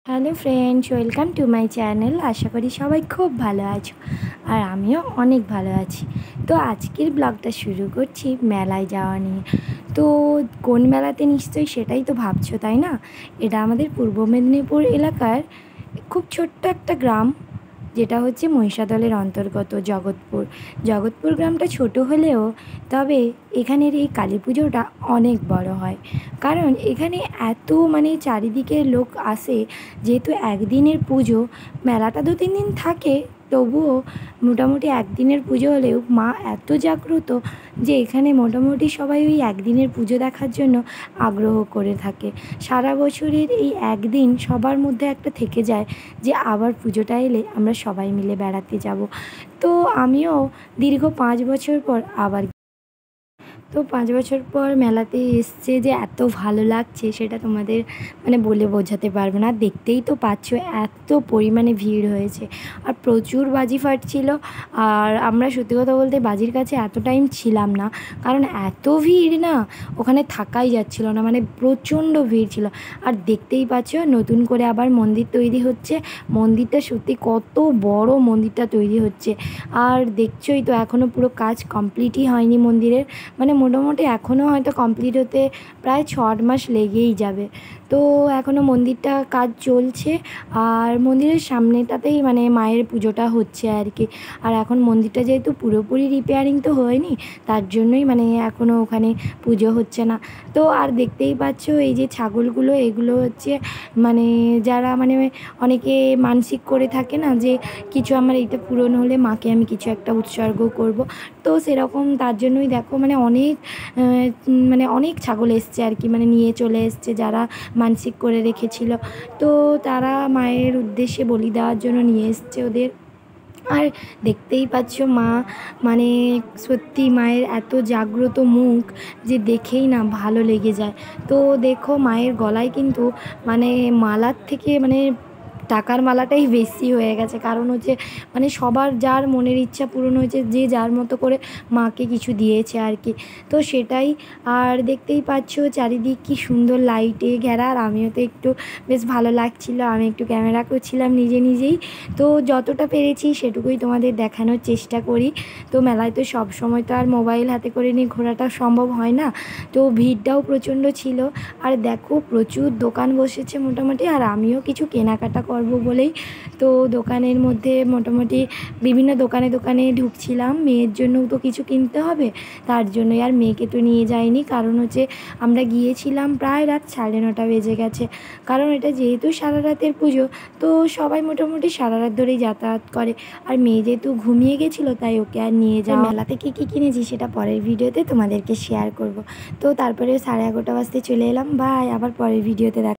Hello friends, welcome to my channel. আশা করি সবাই খুব ভালো আছো আর আমিও অনেক ভালো আছি। তো আজকের ব্লগটা শুরু করছি মেলায় যাওয়া নিয়ে। তো কোন মেলাতে নিশ্চয়ই সেটাই তো ভাবছো, তাই না? এটা আমাদের পূর্ব মেদিনীপুর এলাকার খুব ছোট্ট একটা গ্রাম, যেটা হচ্ছে মহিষাদলের অন্তর্গত জগৎপুর গ্রামটা ছোট হলেও তবে এখানের এই কালী পুজোটা অনেক বড় হয়। কারণ এখানে এত চারিদিকে লোক আসে, যেহেতু একদিনের পুজো, মেলাটা 2-3 দিন থাকে, তবুও মোটামুটি একদিনের পুজো হলেও মা এত জাগ্রত যে এখানে মোটামুটি সবাই ওই একদিনের পুজো দেখার জন্য আগ্রহ করে থাকে। সারা বছরের এই একদিন সবার মধ্যে একটা থেকে যায় যে আবার পুজোটা এলে আমরা সবাই মিলে বেড়াতে যাব। তো আমিও দীর্ঘ 5 বছর পর আবার 5 বছর পর মেলাতে এসছে যে এত ভালো লাগছে সেটা তোমাদের বলে বোঝাতে পারবো না। দেখতেই তো পাচ্ছ এত পরিমাণে ভিড় হয়েছে আর প্রচুর বাজি ফাটছিল। আর আমরা সত্যি কথা বলতে বাজির কাছে এত টাইম ছিলাম না, কারণ এত ভিড় না, ওখানে থাকাই যাচ্ছিল না, প্রচণ্ড ভিড় ছিল। আর দেখতেই পাচ্ছ নতুন করে আবার মন্দির তৈরি হচ্ছে। মন্দিরটা সত্যি কত বড় মন্দিরটা তৈরি হচ্ছে। আর দেখছোই তো এখনও পুরো কাজ কমপ্লিটই হয়নি মন্দিরের, মোটামুটি এখনও হয়তো কমপ্লিট হতে প্রায় 6-8 মাস লেগেই যাবে। তো এখনও মন্দিরটা কাজ চলছে আর মন্দিরের সামনেটাতেই মায়ের পুজোটা হচ্ছে আর কি। আর এখন মন্দিরটা যেহেতু পুরোপুরি রিপেয়ারিং তো হয়নি, তার জন্যই এখনও ওখানে পুজো হচ্ছে না। তো আর দেখতেই পাচ্ছ এই যে ছাগলগুলো, এগুলো হচ্ছে যারা অনেকে মানসিক করে থাকে না যে কিছু আমার এইটা পূরণ হলে মাকে আমি কিছু একটা উৎসর্গ করব। তো সেরকম তার জন্যই দেখো অনেক অনেক ছাগল এসছে আর কি, নিয়ে চলে এসছে যারা মানসিক করে রেখেছিল। তো তারা মায়ের উদ্দেশ্যে বলি দেওয়ার জন্য নিয়ে এসছে ওদের। আর দেখতেই পাচ্ছ মা, সত্যি মায়ের এত জাগ্রত মুখ যে দেখেই না ভালো লেগে যায়। তো দেখো মায়ের গলায় কিন্তু মালার থেকে টাকার মালাটাই বেশি হয়ে গেছে, কারণ হচ্ছে সবার যার মনের ইচ্ছা পূরণ হয়েছে, যে যার মতো করে মাকে কিছু দিয়েছে আর কি। তো সেটাই। আর দেখতেই পাচ্ছ চারিদিক কি সুন্দর লাইটে ঘেরা। আর আমিও তো একটু বেশ ভালো লাগছিল, আমি একটু ক্যামেরা করছিলাম নিজেই। তো যতটা পেরেছি সেটুকুই তোমাদের দেখানোর চেষ্টা করি। তো মেলায় তো সব সময় তো আর মোবাইল হাতে করে নিয়ে ঘোরাটা সম্ভব হয় না, তো ভিড়টাও প্রচণ্ড ছিল। আর দেখো প্রচুর দোকান বসেছে মোটামুটি, আর আমিও কিছু কেনাকাটা করব বলেই তো দোকানের মধ্যে মোটামুটি বিভিন্ন দোকানে ঢুকছিলাম। মেয়ের জন্যও তো কিছু কিনতে হবে, তার জন্যই। আর মেয়েকে তো নিয়ে যাইনি, কারণ হচ্ছে আমরা গিয়েছিলাম প্রায় রাত 9:30 বেজে গেছে। কারণ এটা যেহেতু সারা রাতের পুজো, তো সবাই মোটামুটি সারা রাত ধরেই যাতায়াত করে। আর মেয়ে যেহেতু ঘুমিয়ে গেছিলো, তাই ওকে আর নিয়ে যাওয়া। মেলা থেকে কী কিনেছি সেটা পরের ভিডিওতে তোমাদেরকে শেয়ার করব। তো তারপরে 11:30 বাজতে চলে এলাম। বাই, আবার পরের ভিডিওতে দেখা।